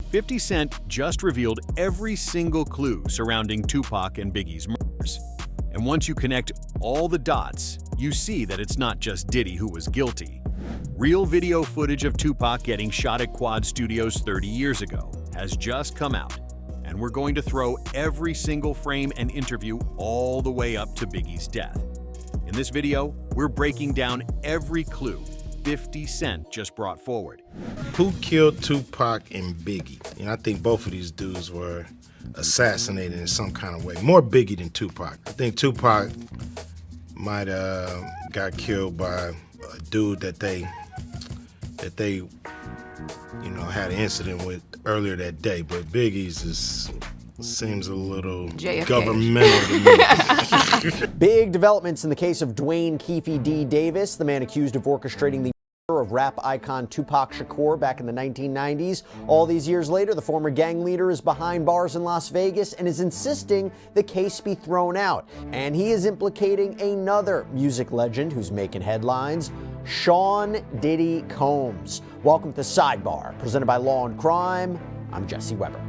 50 Cent just revealed every single clue surrounding Tupac and Biggie's murders. And once you connect all the dots, you see that it's not just Diddy who was guilty. Real video footage of Tupac getting shot at Quad Studios 30 years ago has just come out, and we're going to throw every single frame and interview all the way up to Biggie's death. In this video, we're breaking down every clue 50 Cent just brought forward. Who killed Tupac and Biggie? I think both of these dudes were assassinated in some kind of way. More Biggie than Tupac. I think Tupac might got killed by a dude that they had an incident with earlier that day. But Biggie's seems a little JFK. Governmental to me. Big developments in the case of Dwayne Keefe D. Davis, the man accused of orchestrating the murder of rap icon Tupac Shakur back in the 1990s. All these years later, the former gang leader is behind bars in Las Vegas and is insisting the case be thrown out. And he is implicating another music legend who's making headlines, Sean Diddy Combs. Welcome to Sidebar, presented by Law and Crime. I'm Jesse Weber.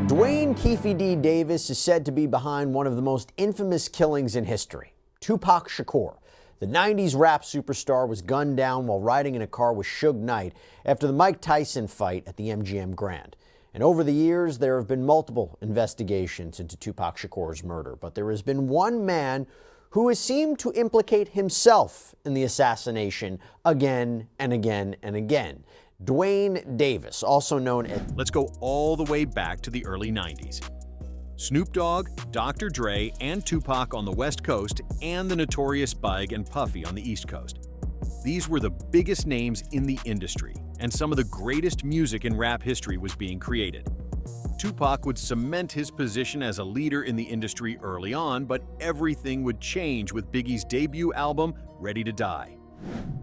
Dwayne Keefe D. Davis is said to be behind one of the most infamous killings in history. Tupac Shakur, the 90s rap superstar, was gunned down while riding in a car with Suge Knight after the Mike Tyson fight at the MGM Grand. And over the years, there have been multiple investigations into Tupac Shakur's murder, but there has been one man who has seemed to implicate himself in the assassination again and again and again. Dwayne Davis, also known as... Let's go all the way back to the early 90s. Snoop Dogg, Dr. Dre, and Tupac on the West Coast, and the notorious Big and Puffy on the East Coast. These were the biggest names in the industry, and some of the greatest music in rap history was being created. Tupac would cement his position as a leader in the industry early on, but everything would change with Biggie's debut album, Ready to Die.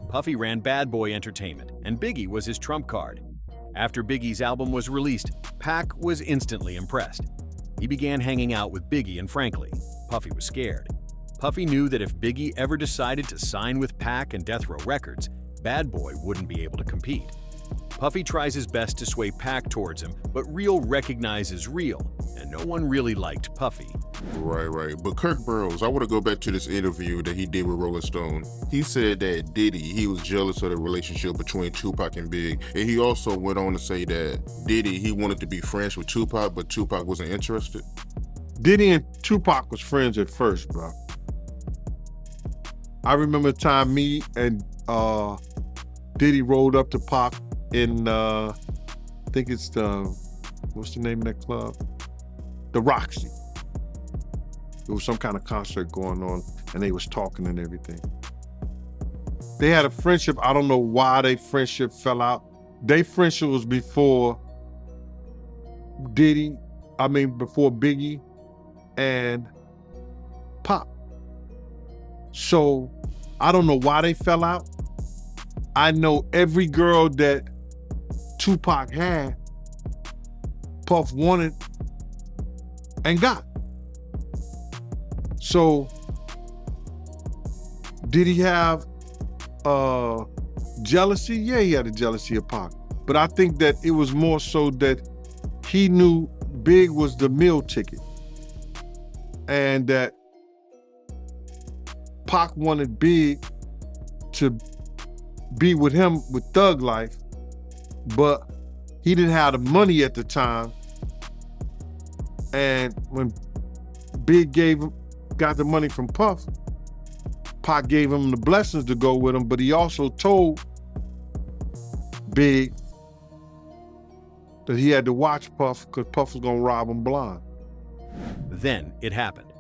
Puffy ran Bad Boy Entertainment, and Biggie was his trump card. After Biggie's album was released, Pac was instantly impressed. He began hanging out with Biggie, and frankly, Puffy was scared. Puffy knew that if Biggie ever decided to sign with Pac and Death Row Records, Bad Boy wouldn't be able to compete. Puffy tries his best to sway Pac towards him, but real recognizes real, and no one really liked Puffy. Right. But Kirk Burroughs, I want to go back to this interview that he did with Rolling Stone. He said that Diddy, he was jealous of the relationship between Tupac and Big. And he also went on to say that Diddy, he wanted to be friends with Tupac, but Tupac wasn't interested. Diddy and Tupac was friends at first, bro. I remember the time me and Diddy rolled up to Pac in, I think it's what's the name of that club? The Roxy. There was some kind of concert going on and they was talking and everything. They had a friendship. I don't know why their friendship fell out. Their friendship was before before Biggie and Pop. So I don't know why they fell out. I know every girl that Tupac had, Puff wanted and got. So, did he have jealousy? Yeah, he had a jealousy of Pac. But I think that it was more so that he knew Big was the meal ticket. And that Pac wanted Big to be with him with Thug Life, but he didn't have the money at the time. And when Big got the money from Puff, Pac gave him the blessings to go with him, but he also told Big that he had to watch Puff because Puff was gonna rob him blind. Then it happened.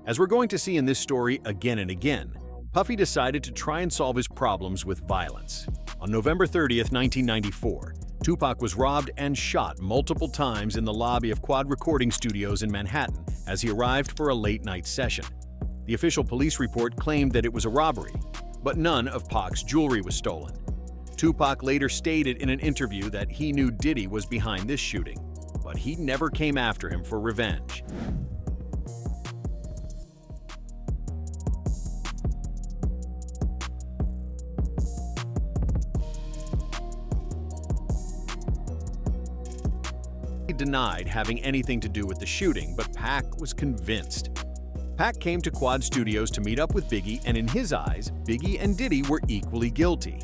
As we're going to see in this story again and again, Puffy decided to try and solve his problems with violence. On November 30th, 1994, Tupac was robbed and shot multiple times in the lobby of Quad Recording Studios in Manhattan as he arrived for a late-night session. The official police report claimed that it was a robbery, but none of Pac's jewelry was stolen. Tupac later stated in an interview that he knew Diddy was behind this shooting, but he never came after him for revenge. denied having anything to do with the shooting, but Pac was convinced. Pac came to Quad Studios to meet up with Biggie, and in his eyes, Biggie and Diddy were equally guilty.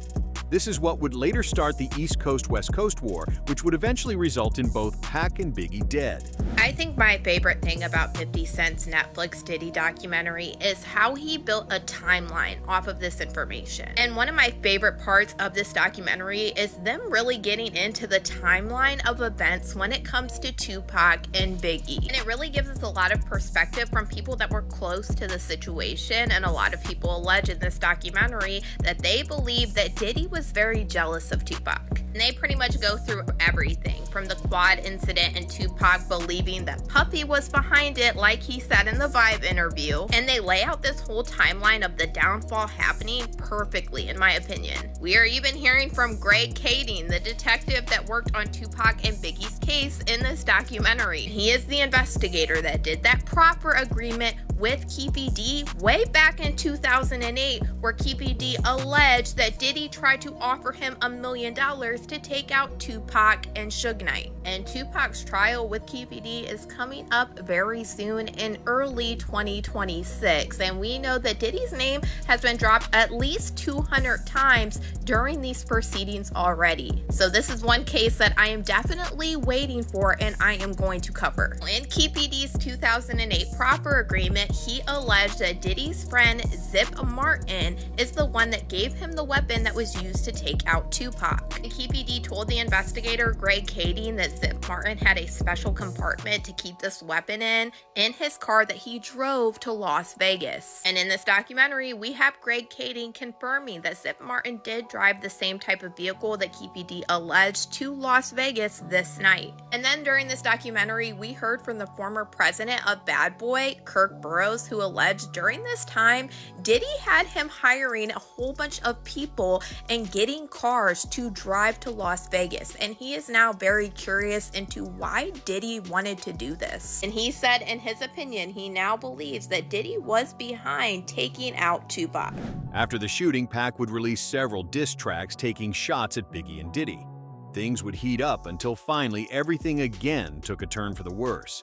This is what would later start the East Coast-West Coast war, which would eventually result in both Pac and Biggie dead. I think my favorite thing about 50 Cent's Netflix Diddy documentary is how he built a timeline off of this information. And one of my favorite parts of this documentary is them really getting into the timeline of events when it comes to Tupac and Biggie. And it really gives us a lot of perspective from people that were close to the situation, and a lot of people allege in this documentary that they believe that Diddy was very jealous of Tupac. And they pretty much go through everything from the Quad incident and Tupac believing that Puffy was behind it, like he said in the Vibe interview. And they lay out this whole timeline of the downfall happening perfectly, in my opinion. We are even hearing from Greg Kading, the detective that worked on Tupac and Biggie's case in this documentary. He is the investigator that did that proper agreement with Keefe D way back in 2008, where Keefe D alleged that Diddy tried to offer him $1 million to take out Tupac and Suge Knight. And Tupac's trial with Keefe D is coming up very soon in early 2026, and we know that Diddy's name has been dropped at least 200 times during these proceedings already. So this is one case that I am definitely waiting for and I am going to cover. In Keefe D's 2008 proper agreement, he alleged that Diddy's friend Zip Martin is the one that gave him the weapon that was used to take out Tupac. Keefe D told the investigator Greg Kading that Zip Martin had a special compartment to keep this weapon in his car that he drove to Las Vegas. And in this documentary, we have Greg Kading confirming that Zip Martin did drive the same type of vehicle that Keefe D alleged to Las Vegas this night. And then during this documentary, we heard from the former president of Bad Boy, Kirk Burroughs, who alleged during this time, Diddy had him hiring a whole bunch of people and getting cars to drive to Las Vegas. And he is now very curious into why Diddy wanted to do this. And he said in his opinion, he now believes that Diddy was behind taking out Tupac. After the shooting, Pac would release several diss tracks taking shots at Biggie and Diddy. Things would heat up until finally everything again took a turn for the worse.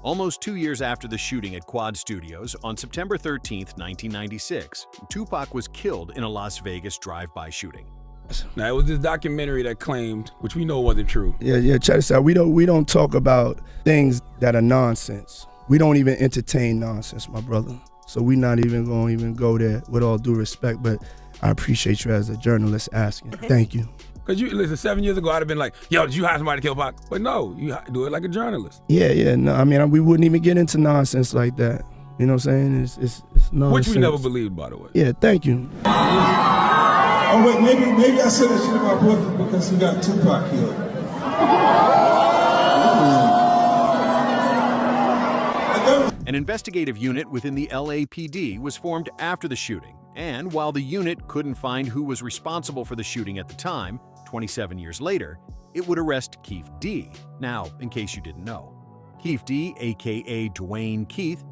Almost 2 years after the shooting at Quad Studios, on September 13, 1996, Tupac was killed in a Las Vegas drive-by shooting. Now, it was this documentary that claimed, which we know wasn't true. Yeah, check this out. We don't talk about things that are nonsense. We don't even entertain nonsense, my brother. So we're not even going to go there, with all due respect, but I appreciate you as a journalist asking. Thank you. Because you listen, 7 years ago, I'd have been like, yo, did you hire somebody to kill Pac? But no, you do it like a journalist. Yeah, no, I mean, we wouldn't even get into nonsense like that. You know what I'm saying? It's nonsense. Which we never believed, by the way. Yeah, thank you. Oh wait, maybe I said that shit about boyfriend because he got Tupac killed. An investigative unit within the LAPD was formed after the shooting, and while the unit couldn't find who was responsible for the shooting at the time, 27 years later, it would arrest Keefe D. Now, in case you didn't know, Keefe D, aka Dwayne Keith,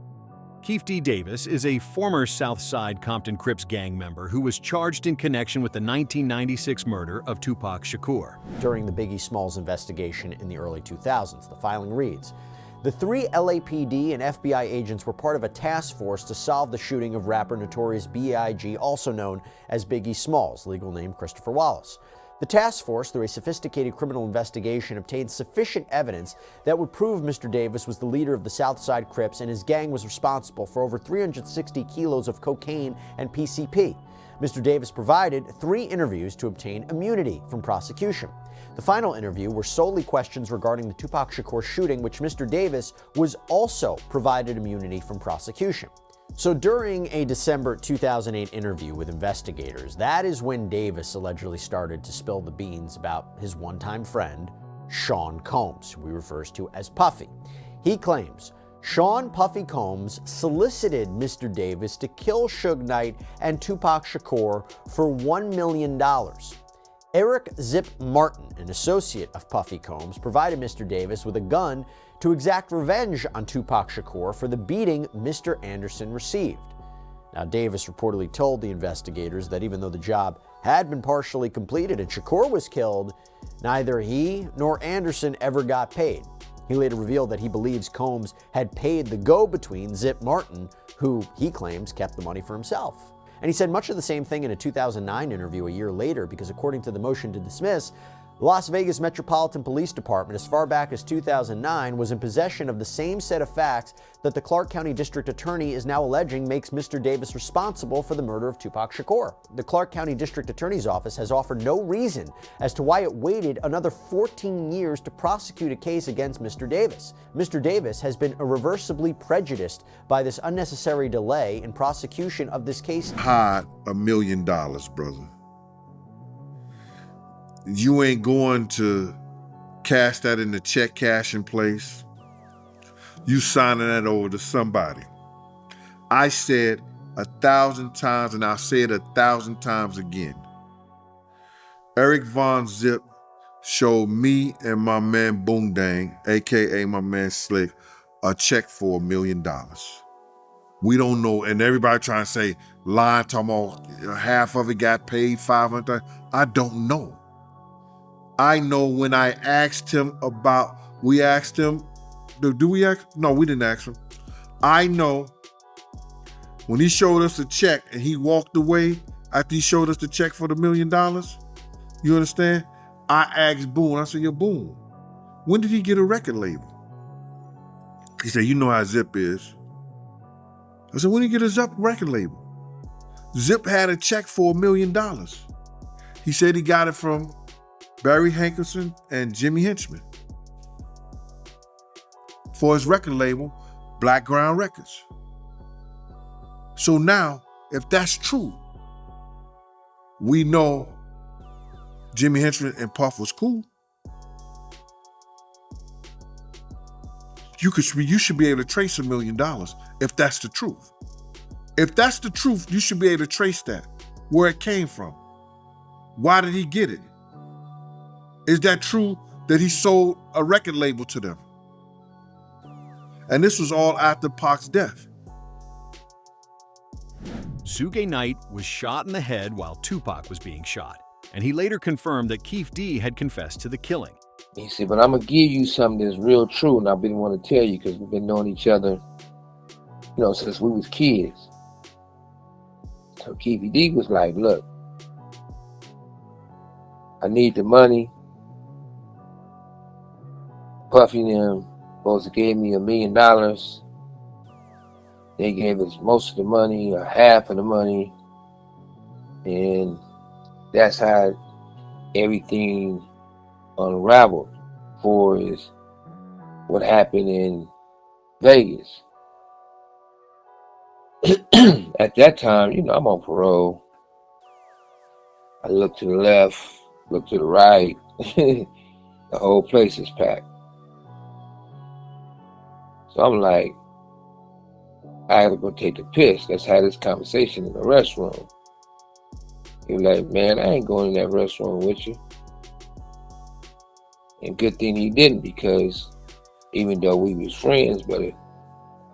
Keefe D. Davis is a former Southside Compton Crips gang member who was charged in connection with the 1996 murder of Tupac Shakur. During the Biggie Smalls investigation in the early 2000s, the filing reads, the 3 LAPD and FBI agents were part of a task force to solve the shooting of rapper Notorious B.I.G., also known as Biggie Smalls, legal name Christopher Wallace. The task force, through a sophisticated criminal investigation, obtained sufficient evidence that would prove Mr. Davis was the leader of the Southside Crips and his gang was responsible for over 360 kilos of cocaine and PCP. Mr. Davis provided 3 interviews to obtain immunity from prosecution. The final interview were solely questions regarding the Tupac Shakur shooting, which Mr. Davis was also provided immunity from prosecution. So during a December 2008 interview with investigators, that is when Davis allegedly started to spill the beans about his one-time friend, Sean Combs, who he refers to as Puffy. He claims Sean Puffy Combs solicited Mr. Davis to kill Suge Knight and Tupac Shakur for $1 million. Eric Zip Martin, an associate of Puffy Combs, provided Mr. Davis with a gun to exact revenge on Tupac Shakur for the beating Mr. Anderson received. Now, Davis reportedly told the investigators that even though the job had been partially completed and Shakur was killed, Neither he nor Anderson ever got paid. He later revealed that he believes Combs had paid the go-between Zip Martin, who he claims kept the money for himself. And he said much of the same thing in a 2009 interview a year later, because according to the motion to dismiss, the Las Vegas Metropolitan Police Department, as far back as 2009, was in possession of the same set of facts that the Clark County District Attorney is now alleging makes Mr. Davis responsible for the murder of Tupac Shakur. The Clark County District Attorney's Office has offered no reason as to why it waited another 14 years to prosecute a case against Mr. Davis. Mr. Davis has been irreversibly prejudiced by this unnecessary delay in prosecution of this case. Hide $1 million, brother. You ain't going to cash that in the check cashing place. You signing that over to somebody. I said 1,000 times, and I'll say it 1,000 times again. Eric Von Zip showed me and my man Boondang, AKA my man Slick, a check for $1 million. We don't know, and everybody trying to say, lying, talking about half of it got paid, 500. I don't know. I know when I asked him about, we asked him, do we ask? No, we didn't ask him. I know when he showed us the check and he walked away after he showed us the check for the $1 million, you understand? I asked Boone, I said, yo, Boone, when did he get a record label? He said, you know how Zip is. I said, when did he get a Zip record label? Zip had a check for $1 million. He said he got it from Barry Hankerson and Jimmy Henchman for his record label, Black Ground Records. So now, if that's true, we know Jimmy Henchman and Puff was cool. You should be able to trace $1 million if that's the truth. If that's the truth, you should be able to trace that, where it came from. Why did he get it? Is that true that he sold a record label to them? And this was all after Pac's death. Suge Knight was shot in the head while Tupac was being shot, and he later confirmed that Keefe D had confessed to the killing. He said, but I'm going to give you something that's real true, and I've been wanting to tell you because we've been knowing each other, since we was kids. So Keefe D was like, look, I need the money. Puffy and them supposed to gave me $1 million. They gave us most of the money, or half of the money. And that's how everything unraveled for is what happened in Vegas. At that time, I'm on parole. I look to the left, look to the right. The whole place is packed. So I'm like, I gotta go take the piss. Let's have this conversation in the restroom. He was like, man, I ain't going in that restroom with you. And good thing he didn't, because even though we was friends, but if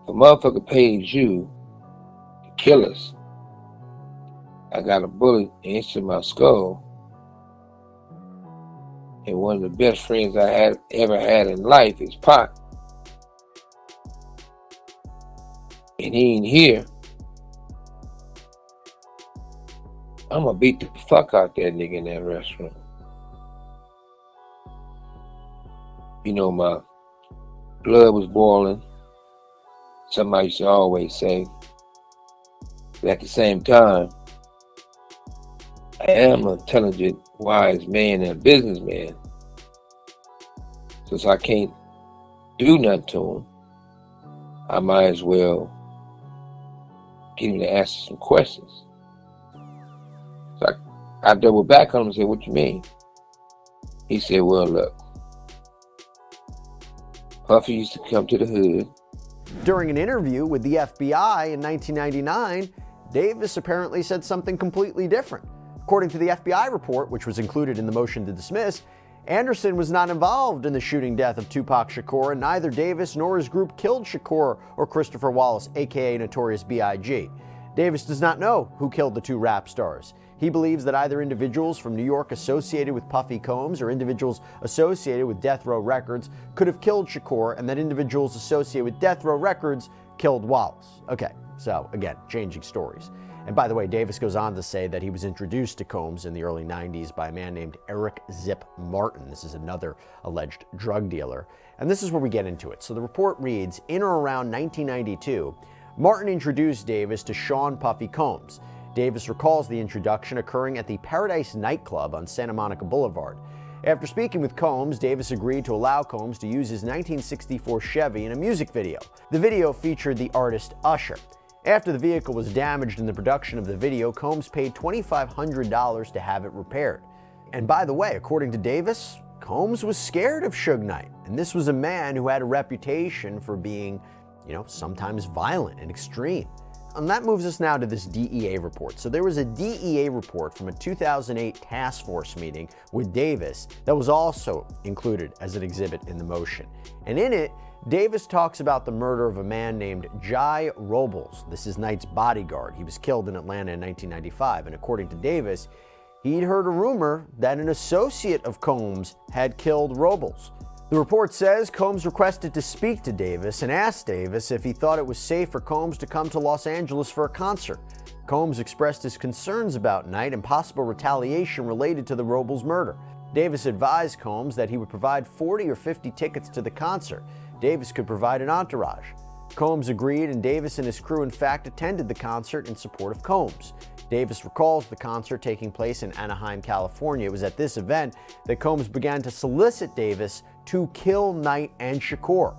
a motherfucker paid you to kill us, I got a bullet into my skull. And one of the best friends I had ever had in life is Pac. And he ain't here. I'm gonna beat the fuck out that nigga in that restaurant. My blood was boiling. Somebody used to always say. But at the same time, I am an intelligent, wise man and a businessman. Since I can't do nothing to him, I might as well get him to answer some questions. So I doubled back on him and said, what you mean? He said, well, look, Puffy used to come to the hood. During an interview with the FBI in 1999, Davis apparently said something completely different. According to the FBI report, which was included in the motion to dismiss, Anderson was not involved in the shooting death of Tupac Shakur, and neither Davis nor his group killed Shakur or Christopher Wallace, aka Notorious B.I.G. Davis does not know who killed the two rap stars. He believes that either individuals from New York associated with Puffy Combs or individuals associated with Death Row Records could have killed Shakur, and that individuals associated with Death Row Records killed Wallace. Okay, so again, changing stories. And by the way, Davis goes on to say that he was introduced to Combs in the early 90s by a man named Eric Zip Martin. This is another alleged drug dealer. And this is where we get into it. So the report reads, in or around 1992, Martin introduced Davis to Sean Puffy Combs. Davis recalls the introduction occurring at the Paradise nightclub on Santa Monica Boulevard. After speaking with Combs, Davis agreed to allow Combs to use his 1964 Chevy in a music video. The video featured the artist Usher. After the vehicle was damaged in the production of the video, Combs paid $2,500 to have it repaired. And by the way, according to Davis, Combs was scared of Suge Knight, and this was a man who had a reputation for being, sometimes violent and extreme. And that moves us now to this DEA report. So there was a DEA report from a 2008 task force meeting with Davis that was also included as an exhibit in the motion. And in it, Davis talks about the murder of a man named Jai Robles. This is Knight's bodyguard. He was killed in Atlanta in 1995. And according to Davis, he'd heard a rumor that an associate of Combs had killed Robles. The report says Combs requested to speak to Davis and asked Davis if he thought it was safe for Combs to come to Los Angeles for a concert. Combs expressed his concerns about Knight and possible retaliation related to the Robles murder. Davis advised Combs that he would provide 40 or 50 tickets to the concert. Davis could provide an entourage. Combs agreed, and Davis and his crew in fact attended the concert in support of Combs. Davis recalls the concert taking place in Anaheim, California. It was at this event that Combs began to solicit Davis to kill Knight and Shakur.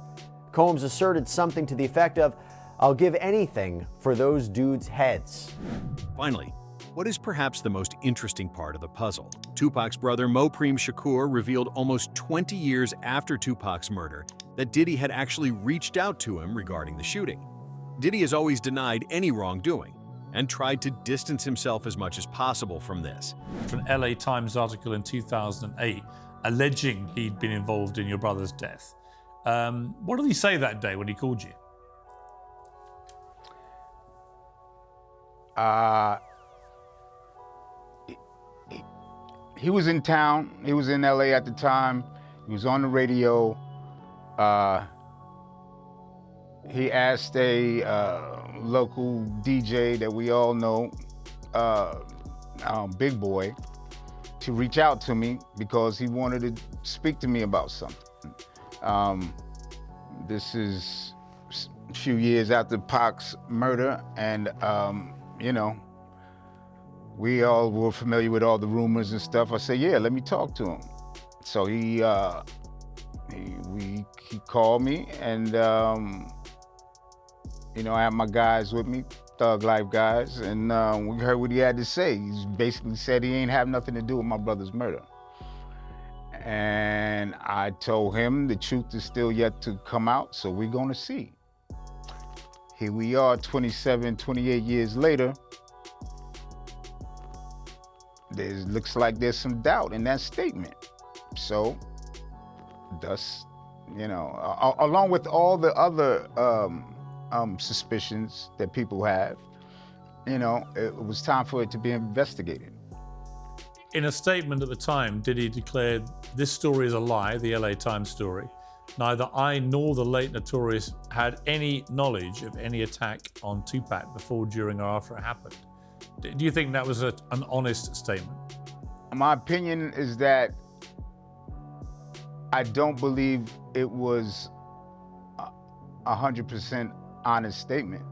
Combs asserted something to the effect of, "I'll give anything for those dudes' heads." Finally, what is perhaps the most interesting part of the puzzle? Tupac's brother Mopreme Shakur revealed almost 20 years after Tupac's murder that Diddy had actually reached out to him regarding the shooting. Diddy has always denied any wrongdoing and tried to distance himself as much as possible from this. An LA Times article in 2008 alleging he'd been involved in your brother's death. What did he say that day when he called you? He was in town. He was in LA at the time. He was on the radio. He asked a local DJ that we all know, Big Boy, to reach out to me because he wanted to speak to me about something. This is a few years after Pac's murder, and we all were familiar with all the rumors and stuff. I said, yeah, let me talk to him. So he called me, and I had my guys with me, Thug Life guys, and we heard what he had to say. He basically said he ain't have nothing to do with my brother's murder. And I told him the truth is still yet to come out, so we're gonna see. Here we are 27, 28 years later. Looks like there's some doubt in that statement. So, thus, along with all the other suspicions that people have, it was time for it to be investigated. In a statement at the time, Diddy declared, "This story is a lie," the LA Times story. "Neither I nor the late Notorious had any knowledge of any attack on Tupac before, during, or after it happened." Do you think that was an honest statement? My opinion is that I don't believe it was a 100% honest statement.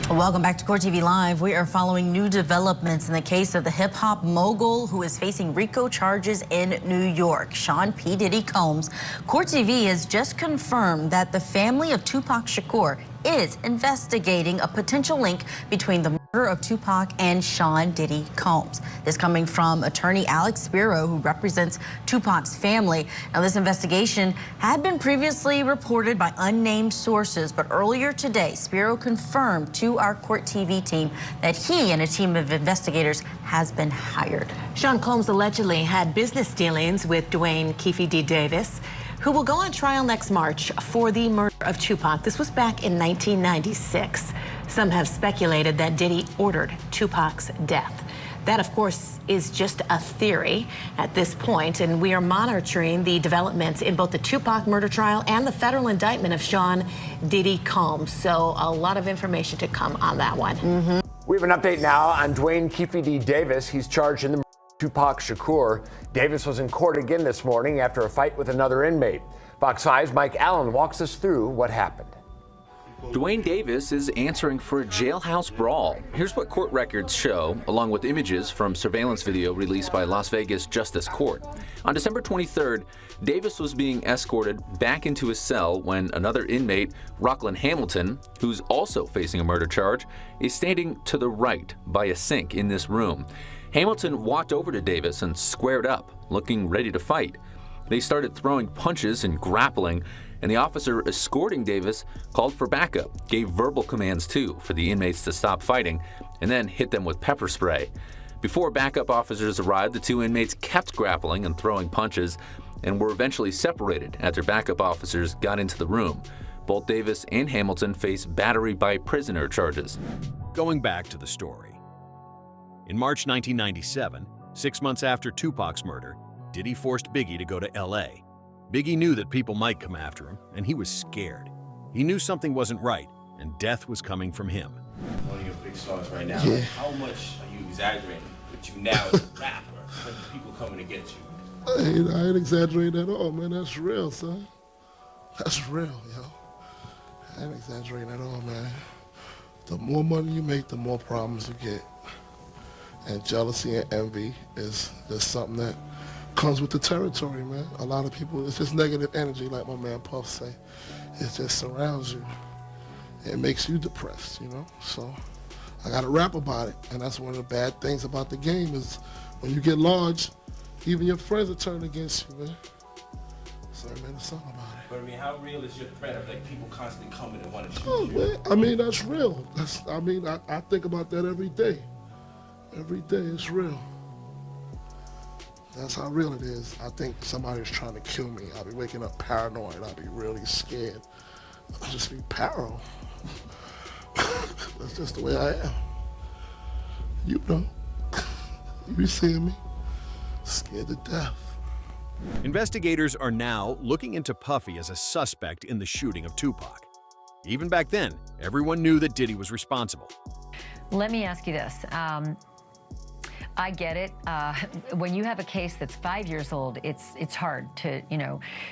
Welcome back to Court TV Live. We are following new developments in the case of the hip-hop mogul who is facing RICO charges in New York, Sean P. Diddy Combs. Court TV has just confirmed that the family of Tupac Shakur is investigating a potential link between the murder of Tupac and Sean Diddy Combs. This coming from attorney Alex Spiro, who represents Tupac's family. Now, this investigation had been previously reported by unnamed sources, but earlier today, Spiro confirmed to our Court TV team that he and a team of investigators has been hired. Sean Combs allegedly had business dealings with Dwayne Keefe D. Davis, who will go on trial next March for the murder of Tupac. This was back in 1996. Some have speculated that Diddy ordered Tupac's death. That, of course, is just a theory at this point, and we are monitoring the developments in both the Tupac murder trial and the federal indictment of Sean Diddy Combs. So a lot of information to come on that one. We have an update now on Dwayne Keefe D. Davis. He's charged in the murder of Tupac Shakur. Davis was in court again this morning after a fight with another inmate. Fox 5's Mike Allen walks us through what happened. Dwayne Davis is answering for a jailhouse brawl. Here's what court records show, along with images from surveillance video released by Las Vegas Justice Court. On December 23rd, Davis was being escorted back into his cell when another inmate, Rockland Hamilton, who's also facing a murder charge, is standing to the right by a sink in this room. Hamilton walked over to Davis and squared up, looking ready to fight. They started throwing punches and grappling, and the officer escorting Davis called for backup, gave verbal commands too for the inmates to stop fighting, and then hit them with pepper spray. Before backup officers arrived, the two inmates kept grappling and throwing punches and were eventually separated after backup officers got into the room. Both Davis and Hamilton face battery by prisoner charges. Going back to the story. In March 1997, 6 months after Tupac's murder, Diddy forced Biggie to go to L.A. Biggie knew that people might come after him, and he was scared. He knew something wasn't right, and death was coming from him. One of your big stars right now. Yeah. How much are you exaggerating with you now as a rapper when people coming to get you? I ain't exaggerating at all, man. That's real, son. That's real, yo. I ain't exaggerating at all, man. The more money you make, the more problems you get. And jealousy and envy is just something that comes with the territory, man. A lot of people, it's just negative energy, like my man Puff say. It just surrounds you. It makes you depressed, you know? So I gotta rap about it. And that's one of the bad things about the game is when you get large, even your friends will turn against you, man. So I made a song about it. But I mean, how real is your threat of like people constantly coming and want to shoot Oh, you? man, I mean, that's real. I think about that every day. Every day it's real. That's how real it is. I think somebody's trying to kill me. I'll be waking up paranoid. I'll be really scared. I'll just be paro. That's just the way I am. You know. You be seeing me. Scared to death. Investigators are now looking into Puffy as a suspect in the shooting of Tupac. Even back then, everyone knew that Diddy was responsible. Let me ask you this. I get it. When you have a case that's 5 years old, it's hard to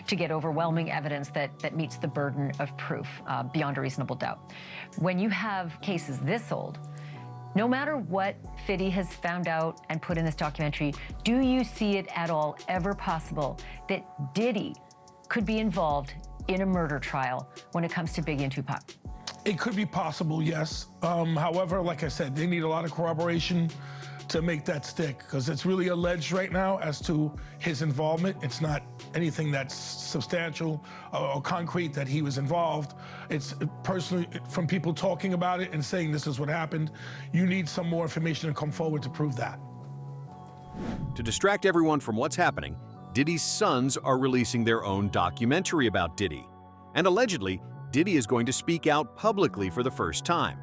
get overwhelming evidence that meets the burden of proof beyond a reasonable doubt. When you have cases this old, no matter what Fiddy has found out and put in this documentary, do you see it at all ever possible that Diddy could be involved in a murder trial when it comes to Biggie and Tupac? It could be possible, yes. However, like I said, they need a lot of corroboration to make that stick, because it's really alleged right now as to his involvement. It's not anything that's substantial or concrete that he was involved. It's personally from people talking about it and saying this is what happened. You need some more information to come forward to prove that. To distract everyone from what's happening, Diddy's sons are releasing their own documentary about Diddy. And allegedly, Diddy is going to speak out publicly for the first time.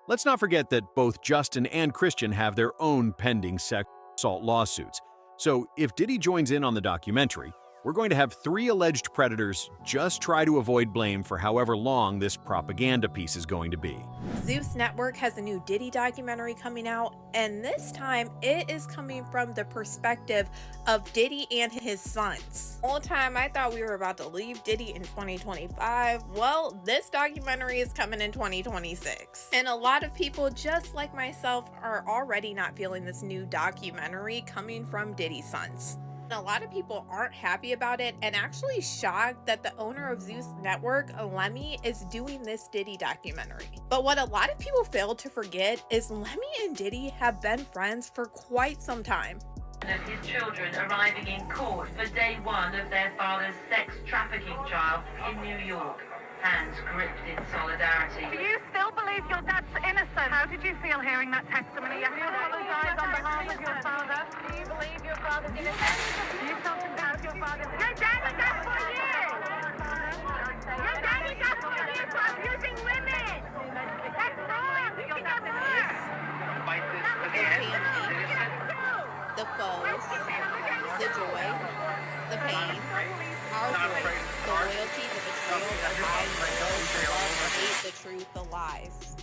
Let's not forget that both Justin and Christian have their own pending sexual assault lawsuits. So if Diddy joins in on the documentary, we're going to have 3 alleged predators just try to avoid blame for however long this propaganda piece is going to be. Zeus Network has a new Diddy documentary coming out, and this time it is coming from the perspective of Diddy and his sons. All the time I thought we were about to leave Diddy in 2025. Well, this documentary is coming in 2026. And a lot of people, just like myself, are already not feeling this new documentary coming from Diddy's sons. A lot of people aren't happy about it and actually shocked that the owner of Zeus Network, Lemmy, is doing this Diddy documentary. But what a lot of people fail to forget is Lemmy and Diddy have been friends for quite some time. Of his children arriving in court for day 1 of their father's sex trafficking trial in New York. Hands gripped in solidarity. Do you still believe your dad's innocent? How did you feel hearing that testimony? Do you apologize on behalf of your father? Do you believe your father's innocent? Do you feel about your father's innocent? Your daddy died for you! Your daddy died for you for abusing women! That's wrong! You think that's wrong! fame, our voice, the loyalty, the betrayal, the lies, the love, the hate, the truth, the lies.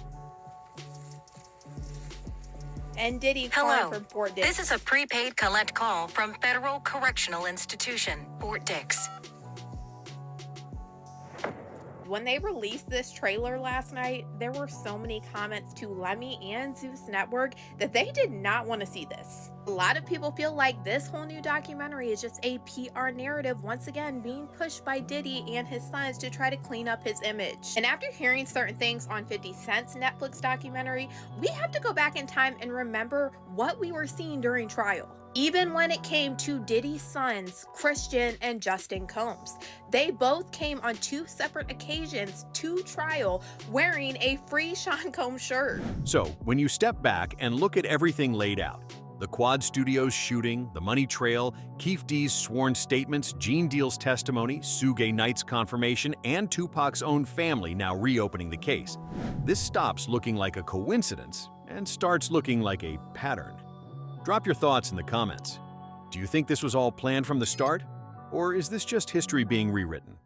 And Diddy calling for Fort Dix. This is a prepaid collect call from Federal Correctional Institution, Fort Dix. When they released this trailer last night, there were so many comments to Lemmy and Zeus Network that they did not want to see this. A lot of people feel like this whole new documentary is just a PR narrative once again being pushed by Diddy and his sons to try to clean up his image. And after hearing certain things on 50 Cent's Netflix documentary, we have to go back in time and remember what we were seeing during trial. Even when it came to Diddy's sons, Christian and Justin Combs, they both came on 2 separate occasions to trial wearing a free Sean Combs shirt. So, when you step back and look at everything laid out, the Quad Studios shooting, the money trail, Keefe D's sworn statements, Gene Deal's testimony, Suge Knight's confirmation, and Tupac's own family now reopening the case, this stops looking like a coincidence and starts looking like a pattern. Drop your thoughts in the comments. Do you think this was all planned from the start? Or is this just history being rewritten?